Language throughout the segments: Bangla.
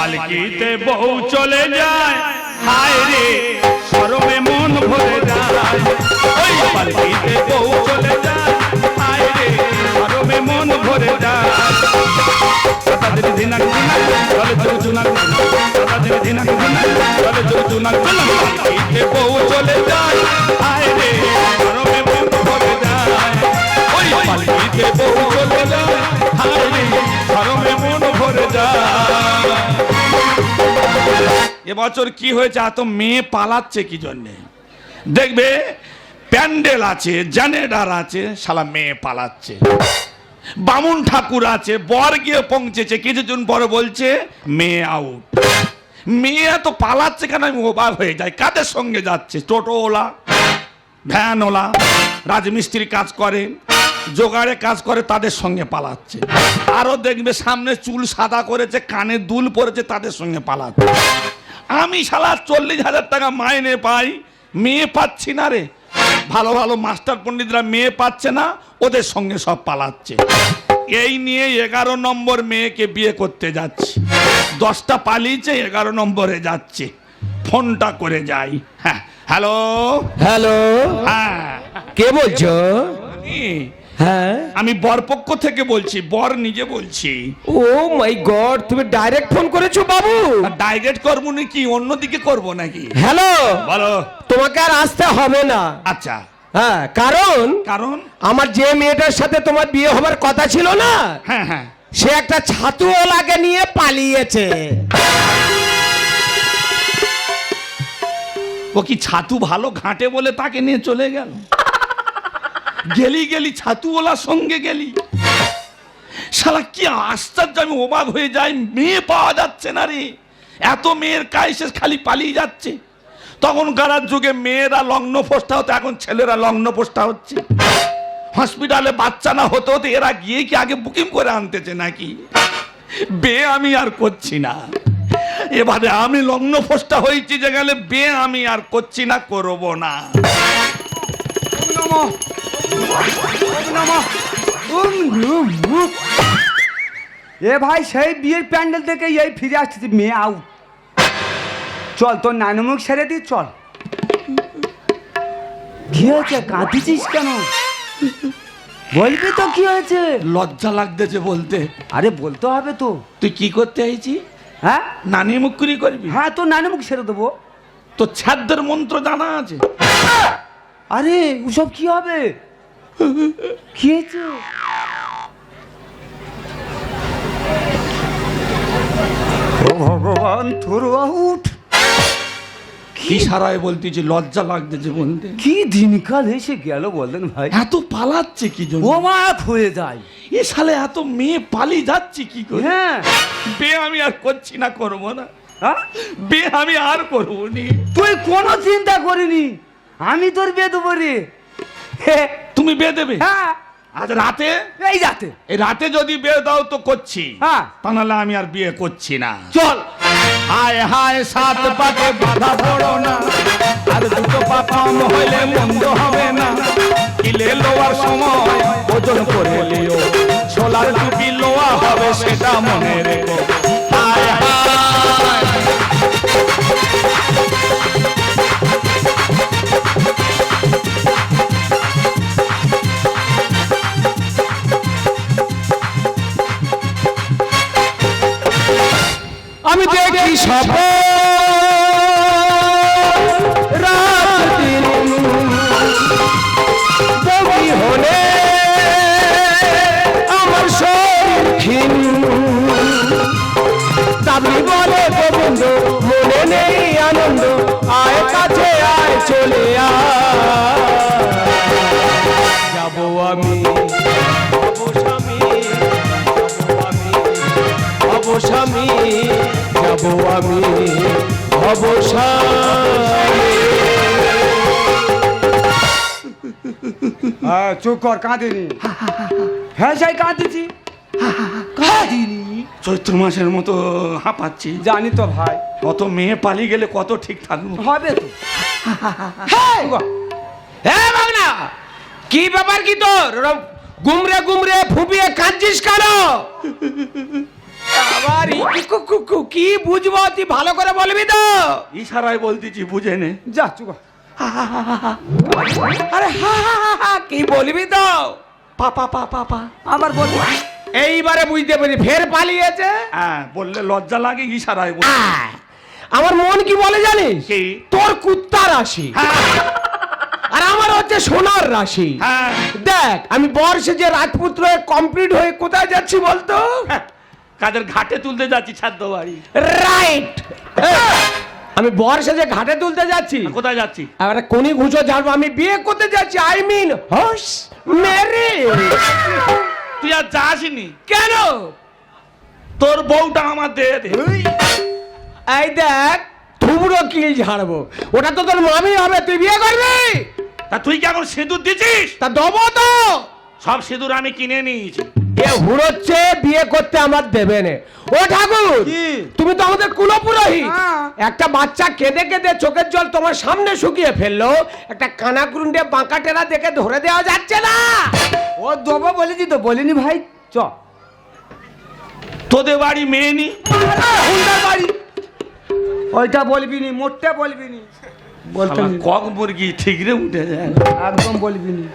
পালকিতে বউ চলে যায়, হায় রে শরমে মন ভরে যায়। ওই পালকিতে বউ চলে যায়, হায় রে শরমে মন ভরে যায়। তাদের দিনাক দিনাক চলে চুনাক তাদের দিনাক দিনাক চলে চুনাক পালকিতে বউ চলে যায়, হায় রে শরমে মন ভরে যায়। ওই পালকিতে বউ চলে যায়, হায় রে শরমে মন ভরে যায়। এবছর কি হয়েছে, এত মেয়ে পালাচ্ছে কি জন্যে? দেখবে প্যান্ডেল আছে, জেনারেটর আছে, শালা মেয়ে পালাচ্ছে। বামুন ঠাকুর আছে, বর গিয়ে পৌঁছেছে, কিছুদিন পরে বলছে মেয়ে আউট। মেয়ে এত পালাচ্ছে কেন আমি অবাক হয়ে যাই। কাদের সঙ্গে যাচ্ছে? টোটোওয়ালা, ভ্যানওয়ালা, রাজমিস্ত্রি কাজ করে, জোগাড়ে কাজ করে, তাদের সঙ্গে পালাচ্ছে। আরো দেখবে সামনে চুল সাদা করেছে, কানে দুল পরেছে, তাদের সঙ্গে পালাচ্ছে। আমি শালা 40,000 টাকা মাইনে পাই, মেয়ে পাচ্ছি না রে। ভালো ভালো মাস্টার পণ্ডিতরা মেয়ে পাচ্ছে না, ওদের সঙ্গে সব পালাচ্ছে। এই নিয়ে 11 নম্বর মেয়েকে বিয়ে করতে যাচ্ছি। 10টা পালিয়েছে, 11 নম্বরে যাচ্ছে। ফোনটা করে যাই। হ্যাঁ, হ্যালো হ্যালো, হ্যাঁ কে বলছো? হ্যাঁ, আমি বরপক্ষ থেকে বলছি, বর নিজে বলছি। ও মাই গড, তুমি ডাইরেক্ট ফোন করেছো বাবু? ডাইরেক্ট করবো নাকি অন্যদিকে করবো নাকি? হ্যালো, বলো। তোমাকে আর আসতে হবে না। আচ্ছা, হ্যাঁ, কারণ কারণ আমার যে মেয়েটার সাথে তোমার বিয়ে হবার কথা ছিল না, হ্যাঁ হ্যাঁ, সে একটা ছাতুওয়ালাকে নিয়ে পালিয়েছে। ও কি ছাতু ভালো ঘাটে বলে তাকে নিয়ে চলে গেল? গেলি গেলি ছাতুওয়ালার সঙ্গে গেলি? শালা কি আশ্চর্য, আমি অবাক হয়ে যাই। মেয়ে পাওয়া যাচ্ছে না রে, এত মেয়ের কাইসে খালি পালিয়ে যাচ্ছে। তখনকার যুগে মেয়েরা লগ্ন পোস্টা হতো, এখন ছেলেরা লগ্ন পোস্টা হচ্ছে। হসপিটালে বাচ্চা না হতে হতে এরা গিয়ে কি আগে বুকিং করে আনতেছে নাকি? বিয়ে আমি আর করছি না, এবারে আমি লগ্ন পোস্টা হয়েছি যে গেলে বিয়ে আমি আর করছি না, করব না। এ ভাই, সেই বিয়ের প্যান্ডেল থেকে এই ফিরে আসতেছি, মেয়ে আউট। চল তোর নানুমুখ সেরে দি, চল। কি হয়েছে, কাঁদছিস কেন? বলবি তো কি হয়েছে? লজ্জা লাগতেছে বলতে। আরে বলতে হবে তো। তুই কি করতে আইছি? হ্যাঁ, নানি মুখরি করবি? হ্যাঁ, তোর নানুমুখ সেরে দেবো। তো ছাদ্যের মন্ত্র জানা আছে? আরে ওসব কি হবে? কি হয়েছে? ও ভগবান, তোর আউট। কি সারায় বলতেছি, লজ্জা লাগতেছে বলতে। কি দিনকাল এসে গেল বলেন ভাই। এত পালাচ্ছে কি জন্য? অবাক হয়ে যায়। এ সালে এত মেয়ে পালিয়ে যাচ্ছে কি করে? হ্যাঁ, বিয়ে আমি আর করছি না, করবো না। হ্যাঁ, বিয়ে আমি আর করবো নি। তুই কোনো চিন্তা করিনি, আমি তোর বিয়ে দেবো রে। তুমি বিয়ে দেবে? হ্যাঁ, আজ রাতে? এই যাতে। এই রাতে যদি বিয়ে দাও তো করছি, হ্যাঁ, তা নাহলে আমি আর বিয়ে করছি না। চল। হায় হায়, 7 পাকে বাধা পড়ো না, আর 2 পা কম হইলে মন্দ হবে না। কিলে লোয়ার সময় ওজন করে লিও, ছোলার টুপি লোয়া হবে সেটা মনে রেখো। হায় হায়, আমি দেখি সব রাত দিন বমি হলে আমার শরীর ক্ষীণ। তাবলি বলে গোবিন্দ, মনে নেই আনন্দ, আয় কাছে আয়, চলে আয়। যাবো আমি, স্বামী, যাবো আমি অবসানে। চুপ কর, কাঁদিনি। হ্যাঁ, যাই কাঁদিছি, কাঁদিনি। চৈত্র মাসের মতো হাঁপাচ্ছি। জানি তো ভাই, কত মেয়ে পালিয়ে গেলে কত ঠিক থাকবো। হবে তো। হ্যাঁ বাংলা, কি ব্যাপার কি তোর? গুমরে গুমরে ফুপিয়ে কাঁদছিস কেন? আবার কি বুঝবো তুই ভালো করে বলবি তো? ইশারায় বলতেছি, বুঝে নে। যা চুপ কর। আরে কি বলবি তো? পাপা পা পাপা আবার বল। এইবারে বুঝতে পেরেছি, ফের পালিয়েছে। হ্যাঁ, বললে লজ্জা লাগে, ইশারায় বল। আমার মন কি বলে জানিস? কি? তোর কুত্তা রাশি আর আমার হচ্ছে সোনার রাশি। হ্যাঁ, দেখ আমি বর্ষে যে রাজপুত্র কমপ্লিট হয়ে কোথায় যাচ্ছি বলতো? কাদের ঘাটে তুলতে যাচ্ছি ছাদ্য বাড়ি। রাইট, আমি বর্ষে যে ঘাটে তুলতে যাচ্ছি। কোথায় যাচ্ছি? এবার কোনি ঘুষো ঝাড়বো, আমি বিয়ে করতে যাচ্ছি। আই মিন হোস মেরি। তুই আর যাসনি কেন? তোর বউটা আমার দিয়ে দে। এই দেখ থুবড়ো কিল ঝাড়বো, ওটা তো তোর মামি হবে, তুই বিয়ে করবি? তা তুই কি এখন সিঁদুর দিছিস? তা দেবো তো। সব সিঁদুর আমি কিনে নিয়েছি। এ হুড়োচ্ছে বিয়ে করতে আমার দেবে না। ও ঠাকুর, কি? তুমি তো আমাদের কুলপুরোহিত। হ্যাঁ। একটা বাচ্চা কেঁদে কেঁদে চোখের জল তোমার সামনে শুকিয়ে ফেললো, একটা কানাকুরুন্ডে বাঁকা টেরা দেখে ধরে দেওয়া যাচ্ছে না? ও দেবো বলেছি তো, বলিনি ভাই। চ তোদের বাড়ি মেয়ে নি? হুন্ডার বাড়ি। ওইটা বলবি নি, মোটটা বলবি নি, বলতে শালা নি। কক মুরগি ঠিকরে উঠে যায়। একদম বলবি নি।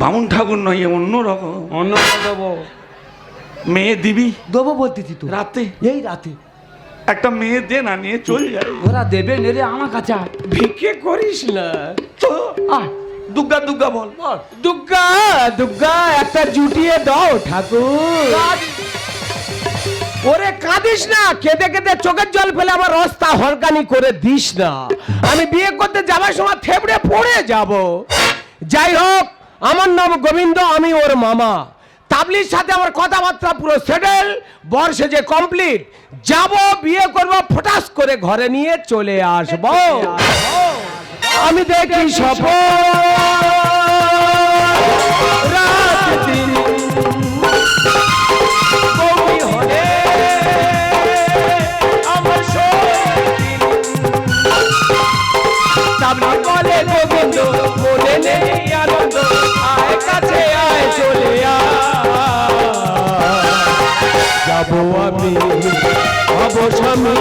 বামুন ঠাকুর নয়, অন্য রকম। অন্য দেবো। মেয়ে দিবি দেবো বলতেছি তো, রাতে? এই রাতে। একটা মেয়ে দে না, নিয়ে চলে যায়। ওরা দেবে নেলে আমার কাছে আয়। ভিক্ষে করিস না। তো আয়। দুগ্গা দুগ্গা বল। দুর্গা দুর্গা একটা জুটিয়ে দাও ঠাকুর। ওরে কাঁদিস না, কেঁদে কেঁদে চোখের জল ফেলে আমার রাস্তা হরকানি করে দিস না। আমি বিয়ে করতে যাবার সময় থেবড়ে পড়ে যাব। যাই হোক, আমার নাম গোবিন্দ, আমি ওর মামা। তাবলির সাথে আমার কথাবার্তা পুরো সেটেল, বর্ষে যে কমপ্লিট। যাব, বিয়ে করব, ফটাস করে ঘরে নিয়ে চলে আসব। আমি দেখি স্বপ্ন রাত দিন বউই হলে আমার শৌখিন। তাবলি বলে গোবিন্দ, মনে নেই আনন্দ, আয় কাছে আয় চলে যাবো আমি হব স্বামী,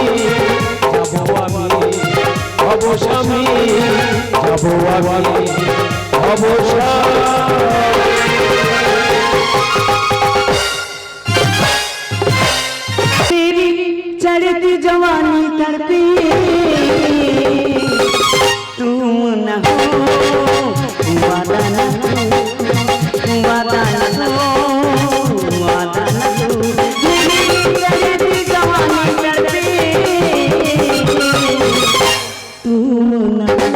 যাবো আমি হব স্বামী, যাবো আমি হব तेरी चढ़ती जवानी तड़पे, तुम न हो वादा न हो, वादा न हो, वादा न हो। तेरी चढ़ती जवानी तड़पे, तुम न हो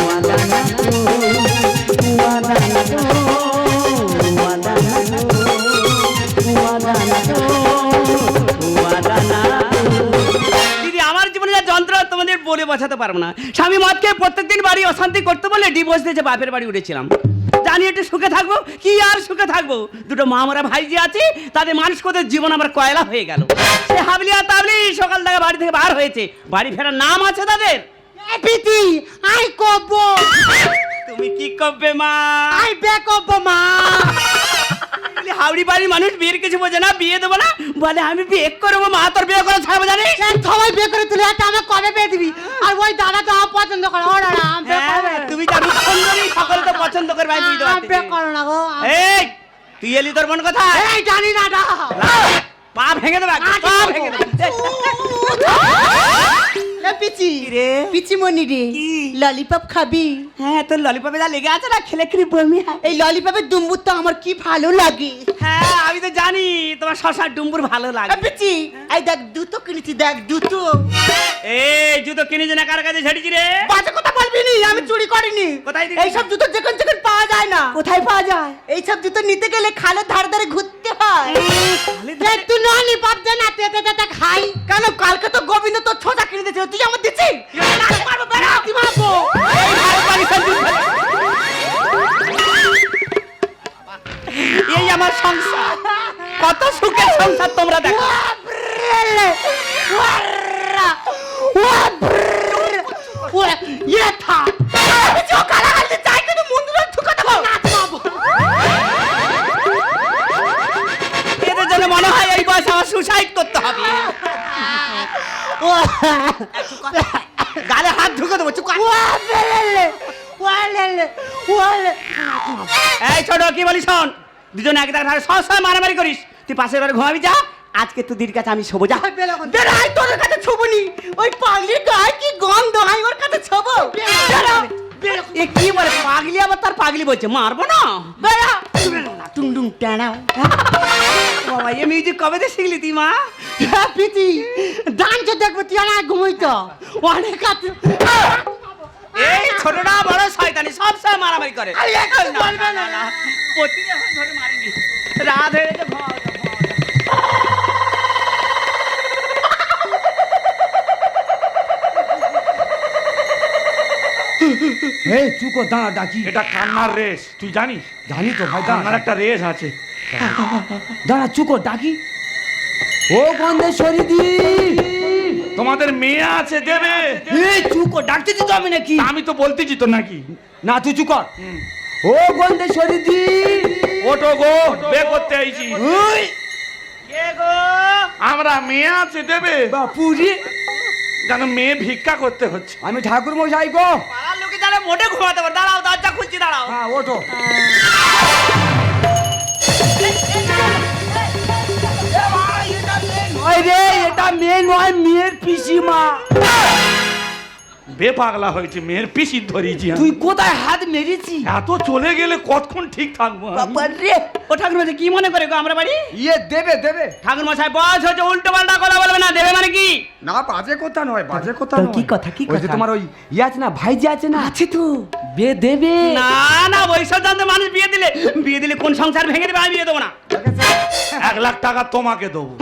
वादा न हो, वादा न हो, वादा न हो, वादा न हो। দিদি আমার জীবনে যা যন্ত্রণা তোমাদের বলে বোঝাতে পারবো না। স্বামী মদকে প্রত্যেকদিন বাড়ি অশান্তি করতে বলে ডিভোর্স দিয়েছে, বাপের বাড়ি উঠেছিলাম। জানি একটু সুখে থাকবো, কি আর সুখে থাকবো। দুটো মা মরা ভাই যে আছে, তাদের মানুষ করতে জীবন আমার কয়লা হয়ে গেল। সে হাবলি আর তাবলি সকাল থেকে বাড়ি থেকে বার হয়েছে, বাড়ি ফেরার নাম আছে তাদের? পিতি আই কব, তুমি কি করবে মা? আই বে কব মা। হাওড়ি বাড়ির মানুষ বিয়ের কিছু বোঝে না, বিয়ে দেবো না বলে আমি বিয়ে করবো। মা তোর বিয়ে করে ছাড়বো জানিস? সবাই বিয়ে করে তুলে একটা আমাকে কবে বিয়ে দিবি? আর ওই দাদা তো আমার পছন্দ করে। ও দাদা আমি বিয়ে করবো। তুমি জানো সুন্দরী সকলে তো পছন্দ করবে, আমি বুঝতে আমি বিয়ে পারছি। করো না গো। এই তুই এলি তোর মন কথা? এই জানি না দা। পা ভেঙে দেবে, পা ভেঙে দেবে। পিচি রে? পিচি মনি রে, কি? ললিপপ খাবি? হ্যাঁ তোর ললিপপে যা লেগে আছে না, খেলে খেলে বমি হয়। এই ললিপপের দুম্বুর তো আমার কি ভালো লাগে। হ্যাঁ আমি তো জানি তোমার শশার ডুম্বুর ভালো লাগে। পিচি এই দেখ দুটো কিনেছি, দেখ দুটো। এই জুতো কিনেছে না কার কাছে ছেড়েছি রে? বাজে কথা বলবি নি, আমি চুরি করিনি। কোথায় দিলি? এইসব জুতো যেখান যেখান পাওয়া যায় না। কোথায় পাওয়া যায়? এইসব জুতো নিতে গেলে খালের ধারে ধারে ঘুরতে হয়। দেখ তুই ননি বাপ দে না, তেতে তেতে খাই। কেন কালকে তো গোবিন্দ তোর ছোটা কিনে দিয়েছিল, তুই আমার দিছিস? মারবো বেড়া, তুই মারবো। এই ভালো পারি সব এই আমার সংসার, কত সুখের সংসার তোমরা দেখো। এদের জন্য মনে হয় এই বয়স আমার সুসাইড গালে হাত ঢুকে দেবো চুপ কর। এই ছোট কি বলিস শোন, দুজন এক জায়গায় সবসময় মারামারি করিস, তুই পাশের ঘরে ঘুমাবি যা, আজকে তোদের কাছে আমি শোবো যা। বেড়াই তোর কাছে ছুবনি, ওই পাগলির গায়ে কি গন্ধ, আমি ওর কাছে ছবো। এ কি বলে পাগলি, আবার তার পাগলি বলছে মারবো না। বেড়া টুংডুং টানাও। বাবা এ মিউজিক কবে থেকে শিখলি তুই মা? প্রীতি ডান্স দেখবো তুই আর ঘুমাইতো অনেক আছে। এই ছোটটা বড় শয়তানি, সব সময় মারামারি করে। আরে একটু বলবে না। প্রতিদিন ধরে মারিনি, রাত হয়ে গেছে ঘুমাও যা, ঘুমাও যা। এই চুকো দাঁড়া ডাকি। এটা কান্নার রেস, তুই জানিস? জানি তো ভাই, কান্নার দাঁড়া একটা রেস আছে। দাঁড়া চুকো ডাকি। ও গন্ধেশ্বরী দি, তোমাদের মেয়ে আছে দেবে। এই চুকো ডাকতেছি তো আমি নাকি? আমি তো বলতেছি তো নাকি। না তুই চুপ কর। ও গন্ধেশ্বরী দি, ওটো গো, বে করতে আইছি। ওই কে গো? আমরা মেয়ে আছে দেবে। বাপুরি, যেন মেয়ে ভিক্ষা করতে হচ্ছে। আমি ঠাকুর মশাই গো। পাড়ার লোকে যারা মোটে ঘুমাতে পারে, দাঁড়াও দরজা খুলছি দাঁড়াও। হ্যাঁ ওঠো। নয় রে, এটা মেয়ে নয়, মেয়ের পিসিমা। বে পাগলা হয়েছে, মেয়ের পিসির ধরিয়েছি আমি। তুই কোথায় হাত মেরেছি? এত চলে গেলে কতক্ষণ ঠিক থাকবো আমি? বাবা রে, ও ঠাকুর মশাই কি মনে করে গো আমরা বাড়ি? ইয়ে দেবে দেবে। ঠাকুর মশাই বয়স হচ্ছে, উল্টো পাল্টা কথা বলবে না, দেবে মানে কি? না বাজে কথা নয়, বাজে কথা তো নয়। কি কথা, কি ওই যে কথা? তোমার ওই ইয়ে আছে না, ভাইজি আছে না, আছে তো। বে দেবে। না না, ওইসব জানতে মানুষ বিয়ে দিলে কোন সংসার ভেঙে দেবে, আমি বিয়ে দেবো না। 1 লাখ টাকা তোমাকে দেবো,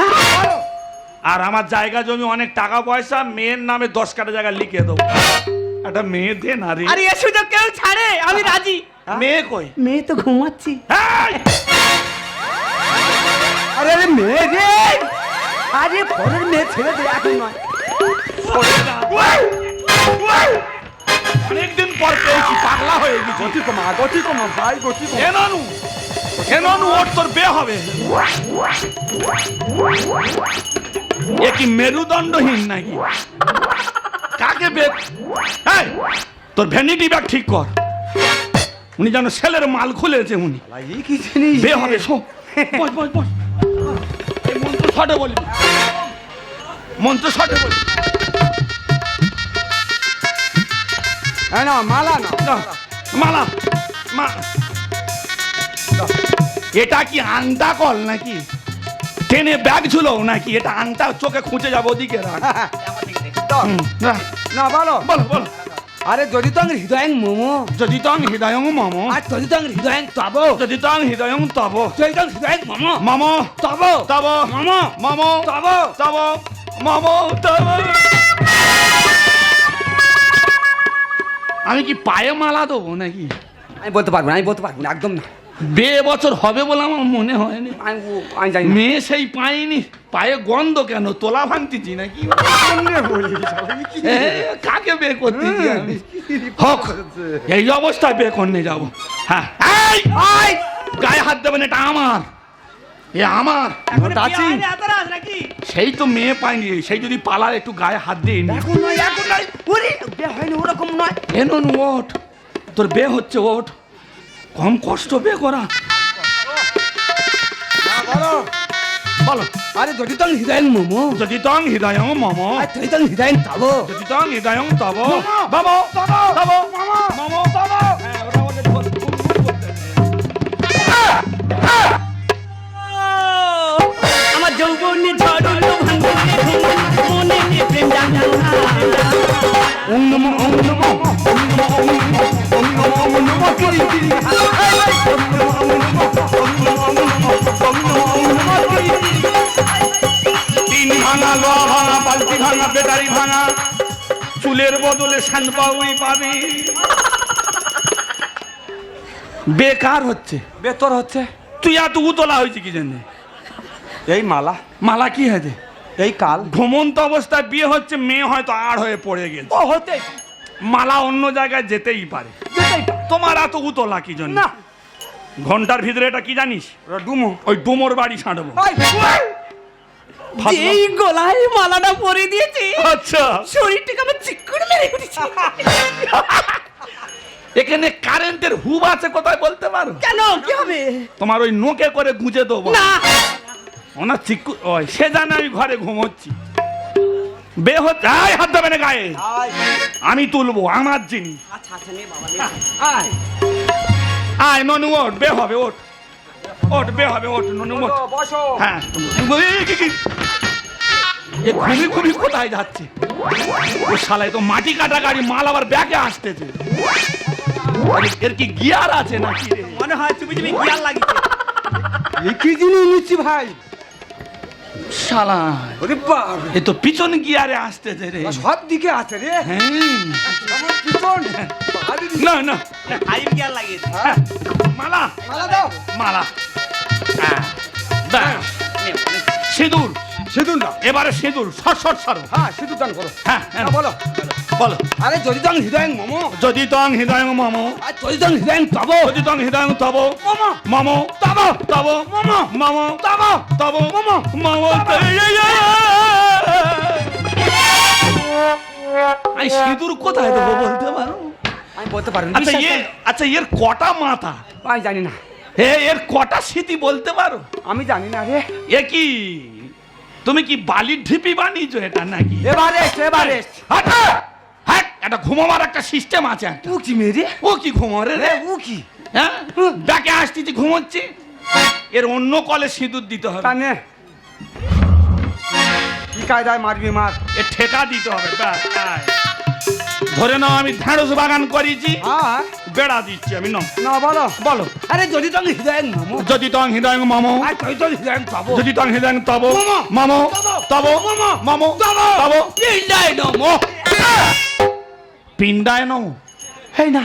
আর আমার জায়গা জমি অনেক টাকা পয়সা, মেয়ের নামে 10 কাঠা জায়গা লিখে দেবো। একটা মেয়ে দে না রে। আরে এ সুযোগ কেউ ছাড়ে, আমি রাজি। মেয়ে কই? মেয়ে তো ঘুমাচ্ছি। এই! আরে আরে মেয়ে রে, আরে পরের মেয়ে ছেড়ে দে, এখন নয়। সরে যা। অনেকদিন পর পেয়েছি, পাগলা হয়ে গেছি। গতি কমা ভাই, গতি কমা। এনানু এনানু, ওর তোর বে হবে। এ কি মেরুদণ্ডহীন নাকি? কাকে বে? এই, তোর ভ্যানিটি ব্যাগ ঠিক কর। উনি যেন ছেলের মাল খুলেছে উনি। এই কি জিনিস বে হবে, শো। বস বস বস। এই মন্ত্র শটে বলবি, মন্ত্র শটে বলবি। হ্যাঁ না, মালা না। মালা মা, এটা কি আংটা কল নাকি? ট্রেনে ব্যাগ ঝুলো নাকি? এটা আংটা, চোখে খুঁজে যাবো, ওদিকে রাখ। হুম, রাখ। না বলো বলো বলো। আরে যদি তো হৃদয় মোমো, যদি তং হৃদয়ং মম, আর যদি তো হৃদয় তব, যদি তং হৃদয়ং তব, যদি তো হৃদয় মোমো মম তব, তব, মম মম তব। তব, মম তব। আমি কি পায়ে মালা দেবো নাকি? আমি বলতে পারবো না, আমি বলতে পারবো না, একদম না। বে বছর হবে বলে আমার মনে হয়নি। আমি জানি না। মেয়ে সেই পাইনি, পায়ে গন্ধ কেন? তোলা ভাঙতেছি নাকি? এ, কাকে বে করতেছি আমি? হোক, এই অবস্থায় বে করতে যাবো। হ্যাঁ, এই, এই, গায়ে হাত দেবেন, এটা আমার, এ আমার। এখন টাচি। বিয়ে হয়নি, এত রাত নাকি? সেই তো মেয়ে পাইনি, সেই যদি পালার একটু গায়ে হাত দিয়ে নি। এখন নয়, এখন নয়, ওরে বে হয়নি, ওরকম নয়। এনন ওঠ, তোর বে হচ্ছে, ওঠ। কম কষ্ট বে করা। বলো বলো। আরে যদি তো হৃদয় মোমো, যদি তং হৃদয়ং মম, আর যদি তো হৃদয় তব, যদি তং হৃদয়ং তব, বাবা তব, তব, মামা মম তব। হ্যাঁ, ওটা আমাদের ঘুম করতে হবে। আমার যৌবনে ঝড়লো ভাঙনে মনে প্রেম জানা। ওম নমো ওম নমো ওম নমো ওম নমো ওম নমো ওম নমো কিরি কিরি। ওম নমো ওম নমো ওম নমো ওম নমো ওম নমো ওম নমো কিরি কিরি। টিন ভাঙা, লোহা ভাঙা, বালতি ভাঙা, ব্যাটারি ভাঙা, চুলের বদলে শ্যানপাউই পাবি। বেকার হচ্ছে। বেতর হচ্ছে তুই এত উতলা হয়েছে কি জন্য? এই মালা, মালা কি হয়েছে? এই কাল ঘুমন্ত অবস্থায় বিয়ে হচ্ছে, মেয়ে হয়তো আড় হয়ে পড়ে গেছে। ও হতে মালা অন্য জায়গায় যেতেই পারে। তোমার এত উতলা কি জন্য? না ঘন্টার ভিতরে এটা কি জানিস? ওরা ডুমো। ওই ডুমোর বাড়ি ছাঁটবো। ওই এই গলায় মালাটা পরে দিয়েছে আচ্ছা শরীরটাকে আমার চিকুর মেরে উঠেছে। এখানে কারেন্টের হুব আছে কোথায় বলতে পারো? কেন কি হবে? তোমার ওই নোকে করে গুঁজে দেবো। না ওনার চিকু ওই সে জানে আমি ঘরে ঘুমোচ্ছি। বে হচ্ছে হাত দেবে না গায়ে, আমি তুলবো আমার জিনিস। আচ্ছা আচ্ছা নে বাবা নে। আয় আয় ননু ওঠ, বে হবে ওঠ, ওঠ বে হবে ওঠ ননু ওঠ। বসো। হ্যাঁ এ ঘুমি ঘুমি কোথায় যাচ্ছে? ও শালায় তো মাটি কাটা গাড়ি, মাল আবার ব্যাগে আসতেছে। এর কি গিয়ার আছে নাকি রে? মনে হয় চুপি চুপি গিয়ার লাগিয়েছে। এ কি জিনিস নিচ্ছি ভাই? শালা ওরে বাপ, এ তো পিছন গিয়ারে আসতেছে রে। সব দিকে আছে রে। হ্যাঁ আমার পিছন। না না ফাইভ গিয়ার লাগিয়েছে। হ্যাঁ, মালা মালা দাও। মালা হ্যাঁ, ব্যাস। নে, নে। সিঁদুর সিঁদুর না। এবারে সিঁদুর সর সর সর। হ্যাঁ সিঁদুর দান করো। হ্যাঁ হ্যাঁ, হ্যাঁ, বলো। বলো। আরে যদি তং হৃদয় মম, যদি তং হৃদয় মম, আর যদি তং হৃদয় তব, যদি তং হৃদয় তব মম মম তব, তব মম মম তব, তব মম মম। এই সিঁদুর কোথায় দেবো বলতে পারো? আমি বলতে পারি না। আচ্ছা আচ্ছা এর কটা মাথা? আমি জানি না। এর কটা স্মৃতি বলতে পারো? আমি জানি না রে। এ কি তুমি কি বালির ঢিপি বানিয়েছো এটা নাকি? এবারে এবারে হাঁটা! হ্যাঁ একটা ঘুমাবার একটা সিস্টেম আছে একটা। ও কি মেরে? ও কি ঘুমোরে রে? ও কি? হ্যাঁ ডাকে আসতেছি ঘুমোচ্ছে। এর অন্য কলে সিঁদুর দিতে হবে। কানে কি কায়দায় মারবি মার। এ ঠেকা দিতে হবে ব্যাস, আয়। ধরে নাও আমি ঢেঁড়স বাগান করেছি, হ্যাঁ বেড়া দিচ্ছি আমি। নাও না বলো। বলো। আরে যদি তং হৃদয় মম, যদি তং হৃদয় মম, আর যদি তং হৃদয় তব, যদি তং হৃদয় তব মম, মম তব, তব মম তব, তব হৃদয় নম। পিণ্ডায় নম। হেই না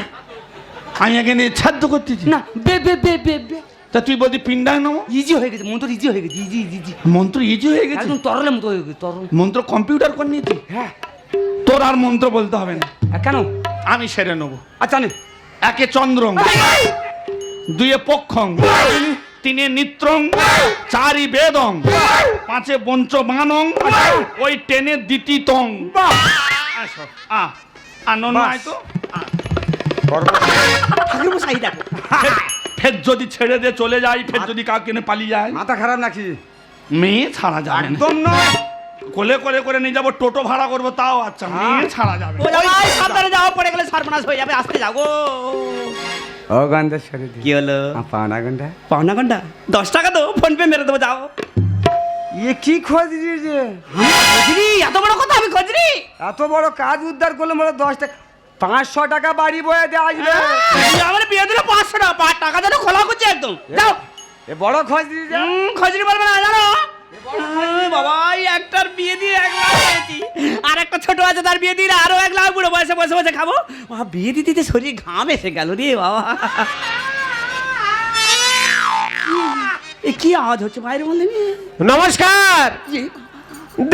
আমি এখানে ছাদ্য করতেছি না, বে বে বে বে বে। তা তুই বলতি পিণ্ডায় নম। ইজি হয়ে গেছে, মন্ত্র ইজি হয়ে গেছে, ইজি ইজি ইজি। মন্ত্র ইজি হয়ে গেছে। একদম তরলের মতো হয়ে গেছে, তরল। মন্ত্র কম্পিউটার করে নিয়েছি। হ্যাঁ। তোর আর মন্ত্র বলতে হবে না, কেন? আমি সেরে নেবো। আচ্ছা নে। একে চন্দ্রং, দুয়ে পক্ষং, তিনে নিত্রং, চারি বেদং, পাঁচে পঞ্চ বানং, ওই টেনে দিতি তং। আসো আনন্দ বাস। আয় তো। ঠাকুর মশাই দেখো। ফের যদি ছেড়ে দিয়ে চলে যাই, ফের যদি কাউকে কিনে পালিয়ে যায়, মাথা খারাপ নাকি? মেয়ে ছাড়া যাবে না। একদম নয়। কোলে করে করে নিয়ে যাবো, টোটো ভাড়া করবো তাও আচ্ছা, মেয়ে ছাড়া যাবে ও জামাই সাবধানে যাও, পড়ে গেলে সর্বনাশ হয়ে যাবে। আসতে যাও গো। ও গন্ধা ছেড়ে দি। কি হলো? পাওনা গন্ধা। পাওনা ঘন্টা 10 টাকা তো ফোন পে মেরে দেবো, যাও। ইয়ে কি খোঁজ দিয়েছে? খোঁজরি, এত বড় কথা আমি খোঁজরি। এত বড় কাজ উদ্ধার করলে মানে 10 টাকা 500 টাকা বাড়ি বয়ে দিয়ে আসবে। আমার বিয়ে দিলে 500 টাকা, 5 টাকা যেন খোলা করছে একদম। যাও। এ বড় খোঁজ দিয়েছে। খোঁজরি বলবে না জানো? বাবা এই একটার বিয়ে দিয়ে 1 লাখ পেয়েছি, আর একটা ছোট আছে তার বিয়ে দিলে আরো 1 লাখ, বুড়ো বয়সে বসে বসে খাবো। বাবা বিয়ে দিতে দিতে শরীর ঘাম এসে গেল রে বাবা। এ কি আওয়াজ হচ্ছে বাইরে বললেন? নমস্কার।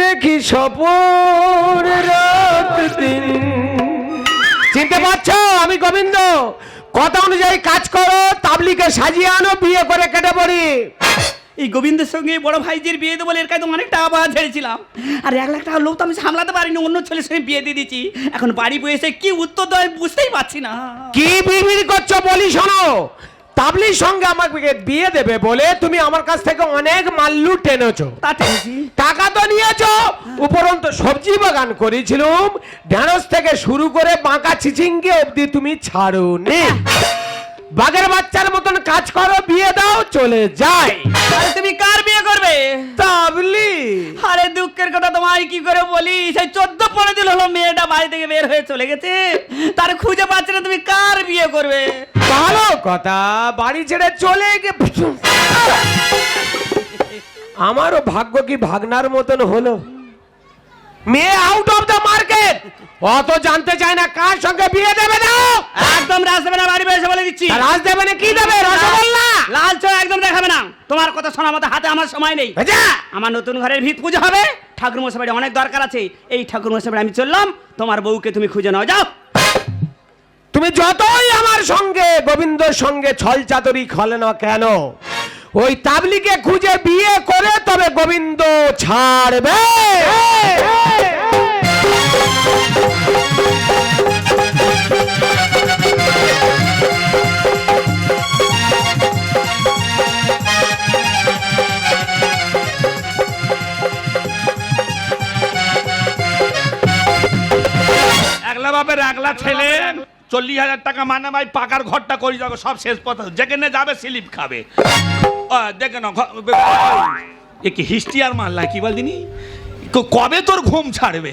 দেখি সপর রাত দিন। চিনতে পারছো? আমি গোবিন্দ। কথা অনুযায়ী কাজ করো, তাবলিকে সাজিয়ে আনো, বিয়ে করে কেটে পড়ি। এই গোবিন্দের সঙ্গে বড় ভাইজির বিয়ে দেবো বলে এর কাছে অনেক টাকা পাওয়া ছেড়েছিলাম, আর 1 লাখ টাকা লোক তো আমি সামলাতে পারিনি, অন্য ছেলের সঙ্গে বিয়ে দিয়ে দিচ্ছি। এখন বাড়ি বসে কি উত্তর দেয় বুঝতেই পারছি না। কি বিড়বিড় করছো বলি শোনো। তাবলির সঙ্গে আমাকে বিয়ে দেবে বলে তুমি আমার কাছ থেকে অনেক মাল্লু টেনেছো, তা টেনেছি। টাকা তো নিয়েছো, উপরন্তু সবজি বাগান করেছিলাম, ঢেঁড়স থেকে শুরু করে বাঁকা চিচিঙ্গে অবধি তুমি ছাড়োনি। বাঘের বাচ্চার মতন কাজ করো, বিয়ে দাও, চলে যায়। আরে তুমি কার বিয়ে করবে? তাবলি। আরে দুঃখের কথা তোমায় কি করে বলি, সেই 14-15 দিন হলো মেয়েটা বাড়ি থেকে বের হয়ে চলে গেছে, তার খুঁজে পাচ্ছে না। তুমি কার বিয়ে করবে? ভালো কথা, বাড়ি ছেড়ে চলে গে। আমারও ভাগ্য কি ভাগনার মতন হলো। মেয়ে আউট অফ দ্য মার্কেট, অত জানতে চায় না কার সঙ্গে বিয়ে দেবে না। একদম রাজ দেবে না, বাড়ি বসে বলে দিচ্ছি। রাজ দেবে না, কি দেবে? রসগোল্লা। লাল চা একদম দেখাবে না। তোমার কথা শোনা মতো হাতে আমার সময় নেই। যা। আমার নতুন ঘরের ভিত পুজো হবে, ঠাকুর মশাই বাড়ি অনেক দরকার আছে। এই ঠাকুর মশাই বাড়ি আমি চললাম, তোমার বউকে তুমি খুঁজে নাও, যাও। তুমি যতই আমার সঙ্গে গোবিন্দর সঙ্গে ছল চাতুরি খলে না কেন, ওই তাবলিকে খুঁজে বিয়ে করে তবে গোবিন্দ ছাড়বে। একলা বাপের একলা ছেলে 40,000 টাকা মানে ভাই পাকার ঘরটা করে যাবো, সব শেষ পথে যেখানে যাবে স্লিপ খাবে। দেখে না কি হিস্ট্রি আর মারলা কি বল দিনি, কবে তোর ঘুম ছাড়বে?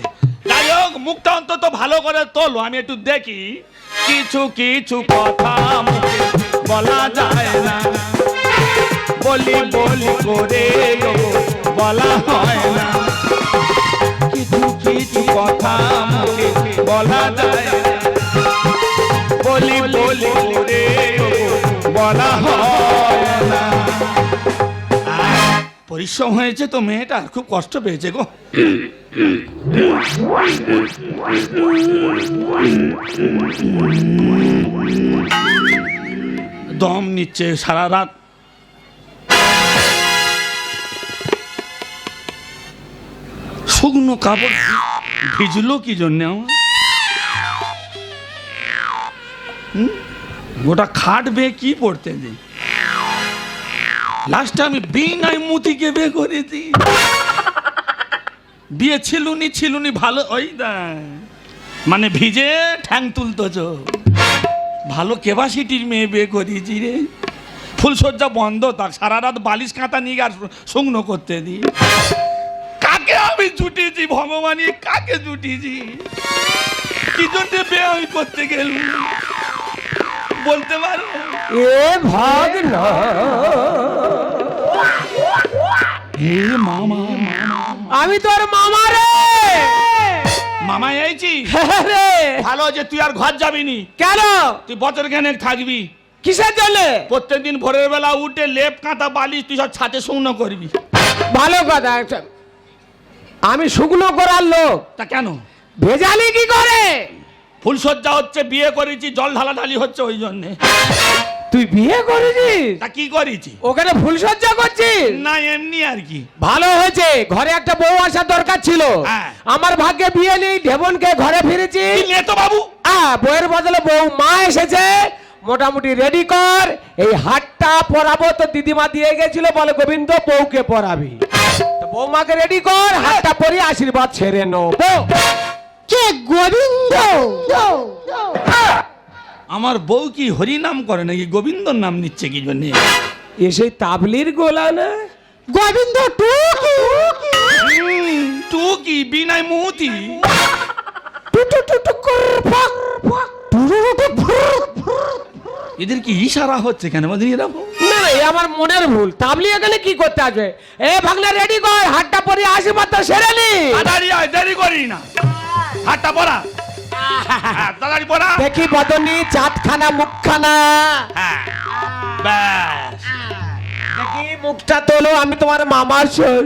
যাই হোক মুখটা অন্তত ভালো করে তোলো, আমি একটু দেখি। কিছু কিছু কথা মুখে বলা যায় না, বলি বলি করে বলা হয় না। কিছু কিছু কথা মুখে বলা যায় না, বলি বলি করে বলা হয় না। পরিশ্রম হয়েছে তো মেয়েটার, খুব কষ্ট পেয়েছে গো। দম নিচ্ছে সারা রাত। শুকনো কাপড় ভিজলো কি জন্য আমার? গোটা খাটবে কি পড়তে যে লাস্টে আমি বিনাই মুতিকে বে করেছি। বিয়ে ছিলুনি ভালো ওই মানে ভিজে ঠ্যাং তুলতছ, ভালো ক্যাপাসিটির মেয়ে বে করেছি রে। ফুলসজ্জা বন্ধ থাক, সারা রাত বালিশ কাঁথা নিয়ে আর শুকনো করতে দিই। কাকে আমি জুটিয়েছি ভগবানই, কাকে জুটিয়েছি? কি জন্য বিয়ে আমি করতে গেলাম বলতে পারো? এ ভাগনা হে মামা, আমি তোর মামা রে। মামা এইছি রে ভালো যে তুই আর ঘর যাবি নি। কেন? তুই বছর খানেক থাকবি। কিসের জন্য? প্রত্যেকদিন ভোরের বেলা উঠে লেপ কাঁথা বালিশ তুই সব ছাতে শুকনো করবি। ভালো কথা। আমি শুকনো করার লোক, তা কেন? ভেজালি কি করে? ফুলসজ্জা হচ্ছে, বিয়ে করেছি, জল ঢালাঢালি হচ্ছে ওই জন্যে। তুই বিয়ে করেছিস? তা কি করেছি? ওখানে ফুলসজ্জা করছিস? না এমনি আর কি। ভালো হয়েছে, ঘরে একটা বউ আসার দরকার ছিল। হ্যাঁ। আমার ভাগ্যে বিয়ে নেই, ঢেবনকে ঘরে ফিরেছি। কি নে তো বাবু, বউয়ের বদলে বউ মা এসেছে। মোটামুটি রেডি কর, এই হাতটা পরাবো। তো দিদিমা দিয়ে গেছিল, বলে গোবিন্দ বউকে পরাবি। তো বৌমাকে রেডি কর, হাতটা পরিয়ে আশীর্বাদ ছেড়ে নেবো। কে গোবিন্দ? আমার বউ কি হরি নাম করে নাকি গোবিন্দর নাম নিচ্ছে কি জন্যে? এ সেই তাবলির গোলা না? গোবিন্দ টু কি বিনাই মুহতি? এদের কি ইশারা হচ্ছে কেন বলি এরকম? না এ আমার মনের ভুল। তাবলি এখানে কি করতে আসবে? এ ভাগনা রেডি কর, হাতটা পরিয়ে আশীর্বাদ তো সেরে নি। তাড়াতাড়ি আয়, দেরি করি না। হাতটা পরা, তাড়াতাড়ি পরা। দেখি বদনি চাঁদখানা মুখখানা। হ্যাঁ ব্যাস। দেখি মুখটা তোলো, আমি তোমার মামার শ্বশুর।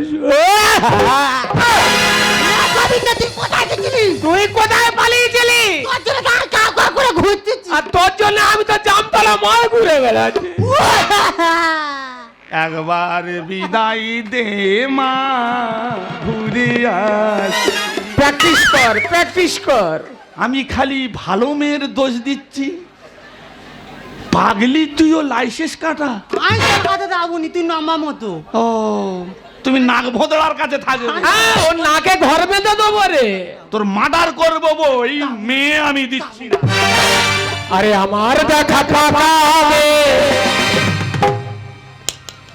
গোবিন্দ তুই কোথায় গেছিলি? তুই কোথায় পালিয়েছিলি? তোর জন্য তো আর কাউ কাউ করে ঘুরতেছি। আর তোর জন্য আমি তো জামতলা মল ঘুরে বেড়াচ্ছি। একবার বিদায় দে মা, ঘুরে আসি। প্র্যাকটিস কর, প্র্যাকটিস কর। আমি খালি ভালো মেয়ের দোষ দিচ্ছি, পাগলি তুইও লাইসেন্স কাটা। আমি তোর কথা যাবনি, তুই নামা মতো। ও তুমি নাক ভোদড়ার কাছে থাকবে। হ্যাঁ, ওর নাকে ঘর বেঁধে দেবো রে। তোর মার্ডার করবো বই, মেয়ে আমি দিচ্ছি না। আরে আমার দেখা পাবে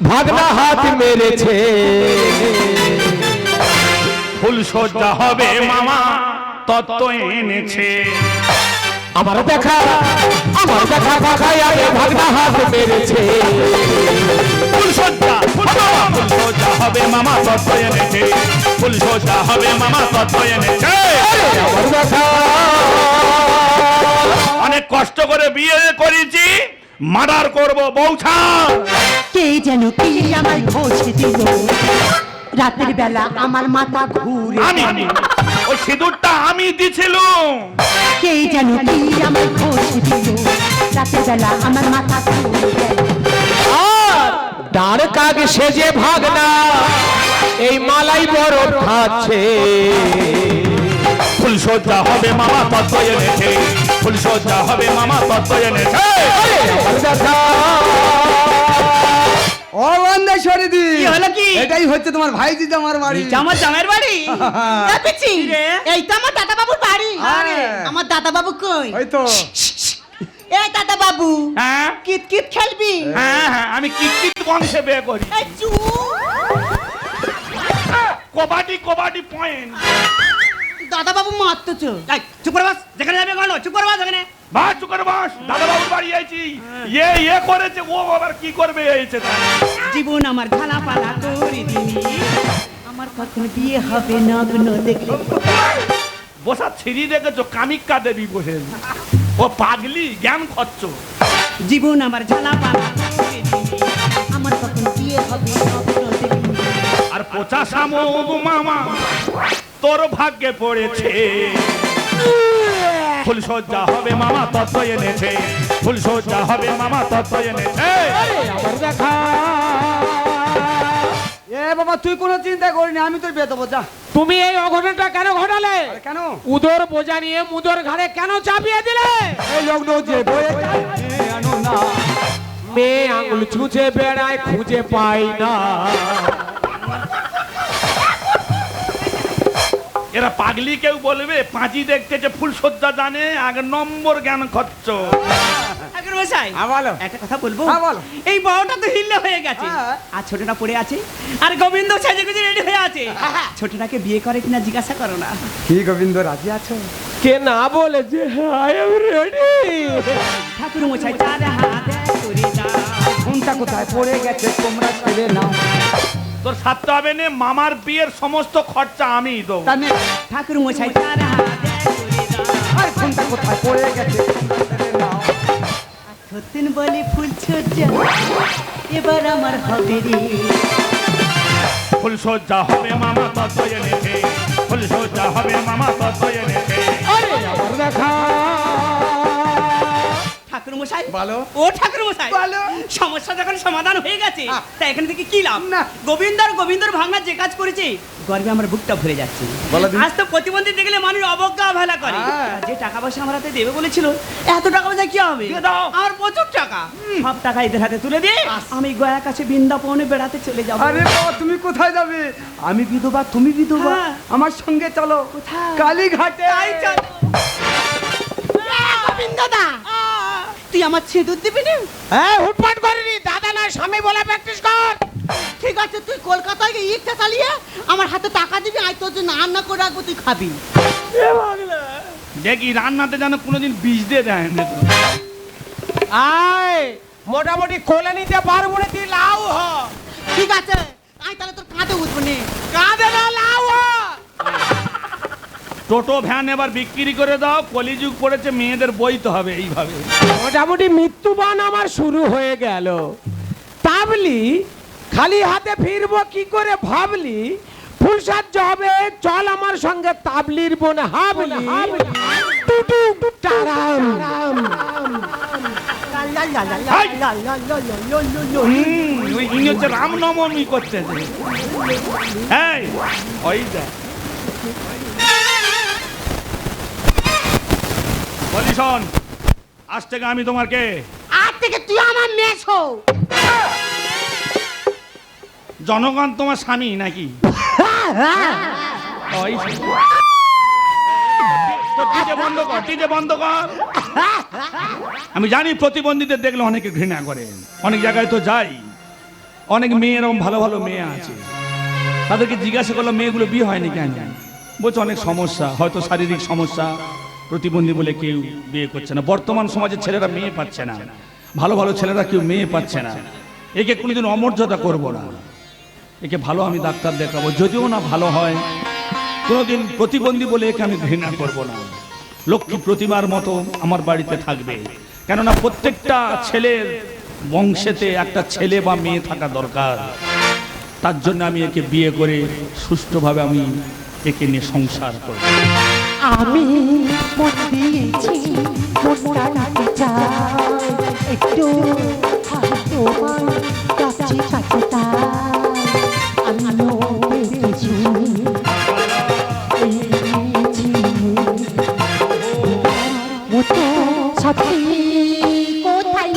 ভাগনা হাত মেরেছে। ফুল সজ্জা হবে মামা তত্ত্ব এনেছে। আমার দেখা ভাগায় আরে ভাগনা হাত মেরেছে। ফুল সজ্জা হবে মামা তত্ত্ব এনেছে। ফুল সজ্জা হবে মামা তত্ত্ব এনেছে। আমার দেখা অনেক কষ্ট করে বিয়ে করেছি, মার্ডার করবো বৌছা। কে যেন কি আমার ঘষে দিল, রাতের বেলা আমার মাথা ঘুরে। আমি ওই সিঁদুরটা আমি দিছিলাম। কে যেন কি আমার ঘষে দিল, রাতের বেলা আমার মাথা ঘুরে। ডার কাক সেজে ভাগনা এই মালাই বরফ খাচ্ছে। ফুলসজ্জা হবে মামা তত্ত্ব এনেছে, ফুলসজ্জা হবে মামা তত্ত্ব এনেছে। ও বন্দেশ্বরী দি, কি হলো কি? এটাই হচ্ছে তোমার ভাইজি জামার বাড়ি। আমার জামাইয়ের বাড়ি? এ পিচ্ছি, কি রে? এই তো আমার দাদা বাবুর বাড়ি। আরে। আমার দাদা বাবু কই? ওই তো এই দাদা বাবু, হ্যাঁ কিত কিত খেলবি? হ্যাঁ হ্যাঁ, আমি কিত বংশে বিয়ে করি। এই চুপ। কবাডি কবাডি পয়েন্ট। দাদা বাবু মারতেছো। এই, চুপ করে বাস, যেখানে যাবে গেল, চুপ করে বাস এখানে। বাস চুকার বাস, দাদা বাবুর বাড়ি আইছি। এ করেছে, ও আবার কি করবে এইছে তাই। জীবন আমার ঝালা পালা করে দিনি, আমার কখন বিয়ে হবে নগ্ন দেখলে? বসা ছিঁড়ি রেখেছো, কামিকা দেবী বসে। ও পাগলি, জ্ঞান খচ্ছ। জীবন আমার ঝালা পালা করে দিনি। আমার কখন বিয়ে হবে নগ্ন দেখলে? আর পচা শামুক মামা তোর ভাগ্যে পড়েছে। ফুলসজ্জা হবে মামা তত্ত্ব এনেছে, ফুলসজ্জা হবে মামা তত্ত্ব এনেছে। এ বাবা তুই কোনো চিন্তা করিনি, আমি তোর বিয়ে দেবো, যা। তুমি এই অঘটনটা কেন ঘটালে? আরে কেন? উদর বোঝা নিয়ে মুদর ঘাড়ে কেন চাপিয়ে দিলে? এই লগ্ন যে বয়ে যাচ্ছে, আনো না। মেয়ে আঙুল ছুঁচে বেড়ায় খুঁজে পাই না। এরা পাগলি কেউ বলবে, পাঁচি দেখতে যে ফুলসজ্জা জানে, 1 নম্বর জ্ঞান খচ্চ। ঠাকুর মশাই, হ্যাঁ, বলো। একটা কথা বলবো? হ্যাঁ, বলো। এই বড়টা তো হিল্লে হয়ে গেছে, হ্যাঁ। আর ছোটটা পড়ে আছে, আর গোবিন্দ সাজে গুজে রেডি হয়ে আছে। ছোটটাকে বিয়ে করে কিনা জিজ্ঞাসা করো না। কি গোবিন্দ, রাজি আছো? কে না বলেছে আই এম রেডি? ঠাকুর মশাই চার হাত করে দাও। ফোনটা কোথায় পড়ে গেছে, তোমরা ছেড়ে নাও। তোর সাথে হবে না, মামার বিয়ের সমস্ত খরচা আমি দেবো। জানি ঠাকুর মশাই চার হাত করে দাও। আর ফোনটা কোথায় পড়ে গেছে, তোমরা ছেড়ে নাও। সত্যিন বলি ফুল সজ্জা এবার আমার হবে রে। ফুলসজ্জা হবে মামা তত্ত্ব এনেছে, ফুলসজ্জা হবে মামা তত্ত্ব এনেছে। ঠাকুর মশাই বলো। ও ঠাকুর মশাই, বলো। সমস্যা যখন সমাধান হয়ে গেছে, তাই এখান থেকে কি লাভ? না। গোবিন্দর ভাঙা যে কাজ করেছে, গর্বে আমার বুকটা ভরে যাচ্ছে। বলো দিদি। আজ তো প্রতিবন্ধী দেখলে মানুষ অবজ্ঞা অবহেলা করে। হ্যাঁ। যে টাকা পয়সা আমার হাতে দেবে বলেছিল, এত টাকা পয়সা কি হবে? দিয়ে দাও। আমার প্রচুর টাকা, সব টাকা এদের হাতে তুলে দিয়ে আমি গয়া কাছে বৃন্দাবনে বেড়াতে চলে যাবো। আরে বাবা তুমি কোথায় যাবে? আমি বিধবা, তুমি বিধবা, হ্যাঁ। আমার সঙ্গে চলো। কোথায়? কালীঘাটে। তাই চলো। গোবিন্দ দা, তুই আমার সিঁদুর দিবি না? হ্যাঁ, হুটপাট করিনি, দাদা না স্বামী বলে প্র্যাকটিস কর। ঠিক আছে, তুই কলকাতায় গিয়ে ইচ্ছা চালিয়ে আমার হাতে টাকা দিবি, আমি তোর জন্য রান্না করে রাখবো, তুই খাবি। দেখি রান্নাতে যেন কোনোদিন বীজ দিয়ে দেয় না। আয় মোটামুটি কোলে নিতে পারবো না, তুই লাউ হ। ঠিক আছে, আমি তাহলে তোর কাঁধে উঠবো নে। কাঁদে না, লাউ হ। টোটো ভ্যান এবার বিক্রি করে দাও, কলিযুগ পড়েছে, মেয়েদের বইতে হবে এইভাবে। মোটামুটি মৃত্যুবান আমার শুরু হয়ে গেল। তাবলি খালি হাতে ফিরবো কি করে ভাবলি? ফুলসাজ্য হবে, চল আমার সঙ্গে তাবলির বোন হাবলি। টুটু টারাম। হাই! ইনি হচ্ছে রামনবমী করতেছে। এই, ওই দেখ। বলি শোন, আজ থেকে আমি তোমাকে আজ থেকে তুই আমার মেছো। জনগণ তোমার স্বামী নাকি? ওই ডিজে বন্ধ কর, ডিজে বন্ধ কর। আমি জানি প্রতিবন্ধীদের দেখলে অনেকে ঘৃণা করে, অনেক জায়গায় তো যাই, অনেক মেয়ে এরকম ভালো ভালো মেয়ে আছে, তাদেরকে জিজ্ঞাসা করলো মেয়েগুলো বিয়ে হয়নি কেন? বলছে অনেক সমস্যা, হয়তো শারীরিক সমস্যা, প্রতিবন্ধী বলে কেউ বিয়ে করছে না। বর্তমান সমাজে ছেলেরা মেয়ে পাচ্ছে না, ভালো ভালো ছেলেরা কেউ মেয়ে পাচ্ছে না। একে কোনোদিন অমর্যাদা করবো না, একে ভালো আমি ডাক্তার দেখাবো, যদিও না ভালো হয়, কোনোদিন প্রতিবন্ধী বলে একে আমি ঘৃণা করব না। লক্ষ্মী প্রতিমার মতো আমার বাড়িতে থাকবে, কেননা প্রত্যেকটা ছেলের বংশেতে একটা ছেলে বা মেয়ে থাকা দরকার। তার জন্য আমি একে বিয়ে করে সুষ্ঠুভাবে আমি একে নিয়ে সংসার করব। আমি মন দিয়েছি, মনটা নিতে চাই, একটু তোমার কাছে কাছে তাই আমিও দেখেছি এনেছি মতো সত্যি কোথায়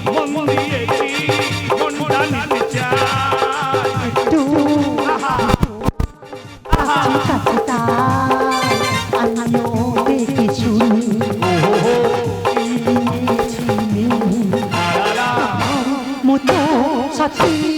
মন দিয়েছি মনটা নিতে চাই একটু কাছে তাই আমিও দেখেছি এনেছি মতো সত্যি